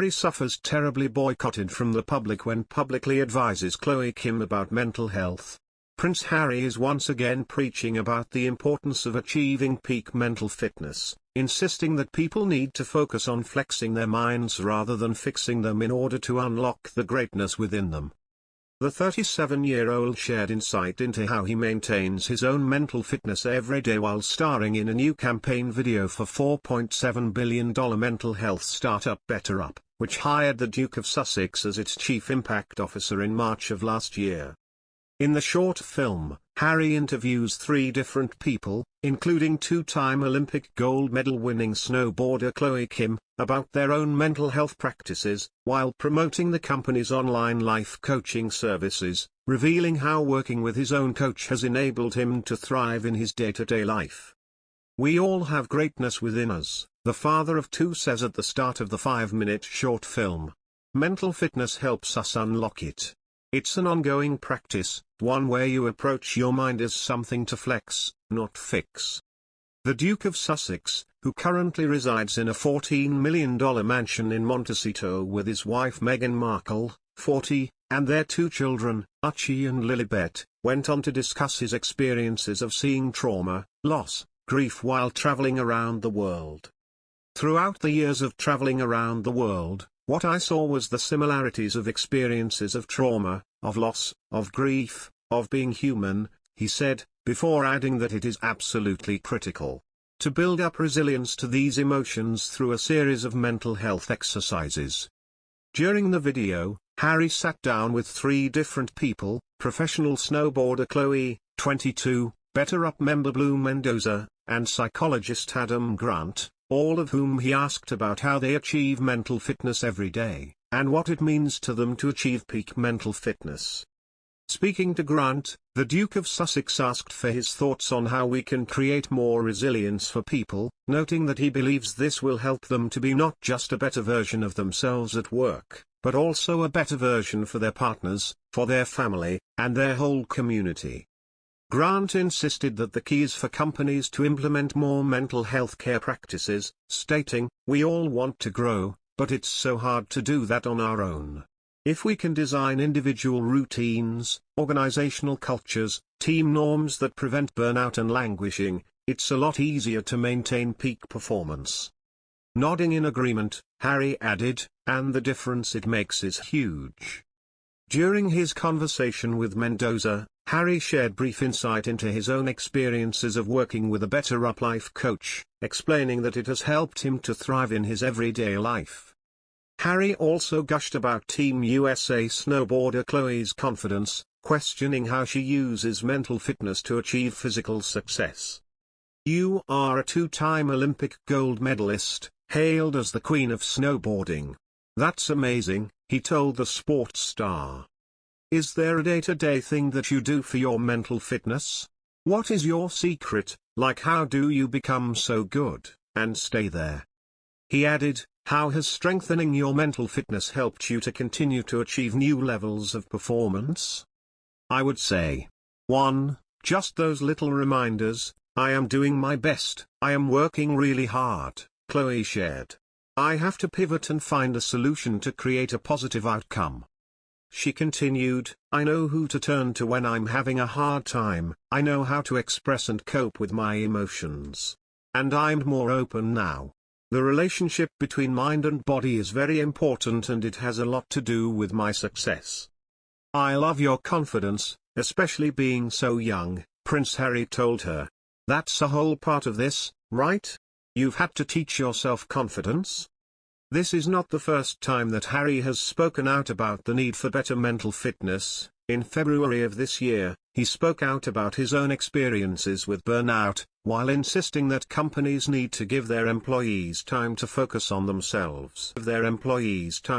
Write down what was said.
Harry suffers terribly boycotted from the public when publicly advises Chloe Kim about mental health. Prince Harry is once again preaching about the importance of achieving peak mental fitness, insisting that people need to focus on flexing their minds rather than fixing them in order to unlock the greatness within them. The 37-year-old shared insight into how he maintains his own mental fitness every day while starring in a new campaign video for $4.7 billion mental health startup BetterUp, which hired the Duke of Sussex as its chief impact officer in March of last year. In the short film, Harry interviews 3 different people, including 2-time Olympic gold medal-winning snowboarder Chloe Kim, about their own mental health practices, while promoting the company's online life coaching services, revealing how working with his own coach has enabled him to thrive in his day-to-day life. "We all have greatness within us," the father of 2 says at the start of the 5-minute short film. "Mental fitness helps us unlock it. It's an ongoing practice, one where you approach your mind as something to flex, not fix." The Duke of Sussex, who currently resides in a $14 million mansion in Montecito with his wife Meghan Markle, 40, and their 2 children, Archie and Lilibet, went on to discuss his experiences of seeing trauma, loss, grief while traveling around the world. "Throughout the years of traveling around the world, what I saw was the similarities of experiences of trauma, of loss, of grief, of being human," he said, before adding that it is absolutely critical to build up resilience to these emotions through a series of mental health exercises. During the video, Harry sat down with 3 different people: professional snowboarder Chloe, 22, BetterUp member Blue Mendoza, and psychologist Adam Grant, all of whom he asked about how they achieve mental fitness every day, and what it means to them to achieve peak mental fitness. Speaking to Grant, the Duke of Sussex asked for his thoughts on how we can create more resilience for people, noting that he believes this will help them to be not just a better version of themselves at work, but also a better version for their partners, for their family, and their whole community. Grant insisted that the key is for companies to implement more mental health care practices, stating, "We all want to grow, but it's so hard to do that on our own. If we can design individual routines, organizational cultures, team norms that prevent burnout and languishing, it's a lot easier to maintain peak performance." Nodding in agreement, Harry added, "And the difference it makes is huge." During his conversation with Mendoza, Harry shared brief insight into his own experiences of working with a BetterUp life coach, explaining that it has helped him to thrive in his everyday life. Harry also gushed about Team USA snowboarder Chloe's confidence, questioning how she uses mental fitness to achieve physical success. "You are a 2-time Olympic gold medalist, hailed as the Queen of Snowboarding. That's amazing," he told the sports star. "Is there a day-to-day thing that you do for your mental fitness? What is your secret, like how do you become so good, and stay there?" He added, "How has strengthening your mental fitness helped you to continue to achieve new levels of performance?" "I would say, 1, just those little reminders, I am doing my best, I am working really hard," Chloe shared. "I have to pivot and find a solution to create a positive outcome." She continued, "I know who to turn to when I'm having a hard time, I know how to express and cope with my emotions. And I'm more open now. The relationship between mind and body is very important and it has a lot to do with my success." "I love your confidence, especially being so young," Prince Harry told her. "That's a whole part of this, right? You've had to teach yourself confidence?" This is not the first time that Harry has spoken out about the need for better mental fitness. In February of this year, he spoke out about his own experiences with burnout, while insisting that companies need to give their employees time to focus on themselves.